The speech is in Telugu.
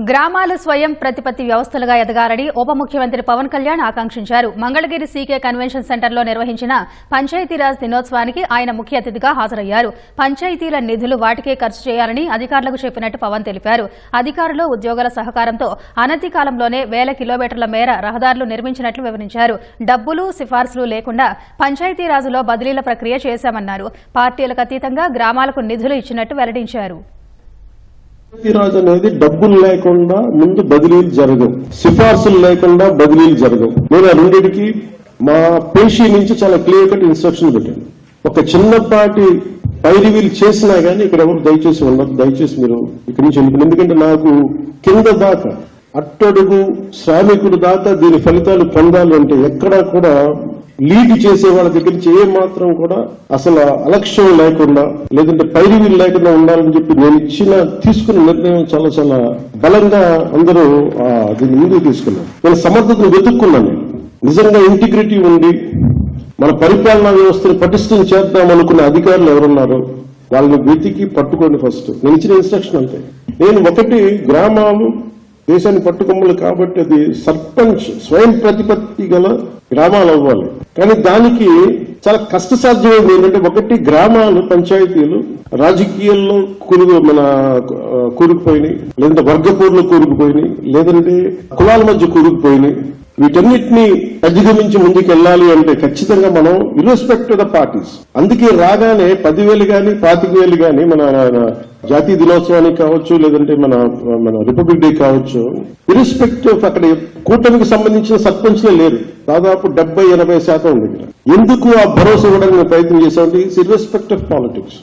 గ్రామాలు స్వయం ప్రతిపత్తి వ్యవస్థలుగా ఎదగాలని ఉప ముఖ్యమంత్రి పవన్ కళ్యాణ్ ఆకాంక్షించారు. మంగళగిరి సీకే కన్వెన్షన్ సెంటర్లో నిర్వహించిన పంచాయతీరాజ్ దినోత్సవానికి ఆయన ముఖ్య అతిథిగా హాజరయ్యారు. పంచాయతీల నిధులు వాటికే ఖర్చు చేయాలని అధికారులకు చెప్పినట్టు పవన్ తెలిపారు. అధికారులు, ఉద్యోగుల సహకారంతో అనతి కాలంలోనే 1000 కిలోమీటర్ల మేర రహదారులు నిర్మించినట్లు వివరించారు. డబ్బులు, సిఫార్సులు లేకుండా పంచాయతీరాజులో బదిలీల ప్రక్రియ చేశామన్నారు. పార్టీలకు అతీతంగా గ్రామాలకు నిధులు ఇచ్చినట్టు వెల్లడించారు. పంచాయతీరాజ్ అనేది డబ్బులు లేకుండా ముందు బదిలీలు జరగవు, సిఫార్సులు లేకుండా బదిలీలు జరగవు. నేను ఆ రెండింటికి మా పేషీ నుంచి చాలా క్లియర్ కట్ ఇన్స్ట్రక్షన్ పెట్టాను. ఒక చిన్నపాటి పైరివీలు చేసినా గానీ ఇక్కడ ఎవరు దయచేసి ఉండదు, దయచేసి మీరు ఇక్కడి నుంచి వెళ్ళిపోయింది. ఎందుకంటే నాకు కింద దాకా అట్టడుగు శ్రామికుడు దాకా దీని ఫలితాలు పొందాలి అంటే ఎక్కడా కూడా లీడ్ చేసే వాళ్ళ దగ్గర నుంచి ఏ మాత్రం కూడా అసలు అలక్ష్యం లేకుండా లేదంటే పైరివీలు లేకుండా ఉండాలని చెప్పి నేను తీసుకున్న నిర్ణయం చాలా చాలా బలంగా అందరూ దీన్ని ముందుకు తీసుకున్నాను. నేను సమర్థతను వెతుక్కున్నాను. నిజంగా ఇంటిగ్రిటీ ఉండి మన పరిపాలనా వ్యవస్థను పటిష్టం చేద్దాం అనుకున్న అధికారులు ఎవరున్నారో వాళ్ళని వెతికి పట్టుకోండి. ఫస్ట్ నేను ఇచ్చిన ఇన్స్ట్రక్షన్ అంతే. నేను ఒకటి గ్రామాలు దేశాన్ని పట్టుకొమ్మలు కాబట్టి అది సర్పంచ్ స్వయం ప్రతిపత్తి గల గ్రామాలు అవ్వాలి. కానీ దానికి చాలా కష్టసాధ్యమైంది ఏంటంటే ఒకటి గ్రామాలు, పంచాయతీలు రాజకీయాల్లో కూరుకుపోయినాయి, లేదంటే వర్గపోర్లో కూరుకుపోయినాయి, లేదంటే కులాల మధ్య కూరుకుపోయినాయి. వీటన్నిటినీ అధిగమించి ముందుకు వెళ్ళాలి అంటే ఖచ్చితంగా మనం ఇర్రెస్పెక్ట్ ద పార్టీస్. అందుకే రాగానే 10,000 గాని 25,000 గాని మన జాతీయ దినోత్సవానికి కావచ్చు, లేదంటే మన రిపబ్లిక్ డే కావచ్చు, ఇర్రెస్పెక్ట్ ఆఫ్ అక్కడ కూటమికి సంబంధించిన సర్పంచ్లే లేరు. దాదాపు 70-80% ఉంది. ఎందుకు ఆ భరోసా ఇవ్వడానికి ప్రయత్నం చేశామంటే ఇర్రెస్పెక్ట్ ఆఫ్ పాలిటిక్స్.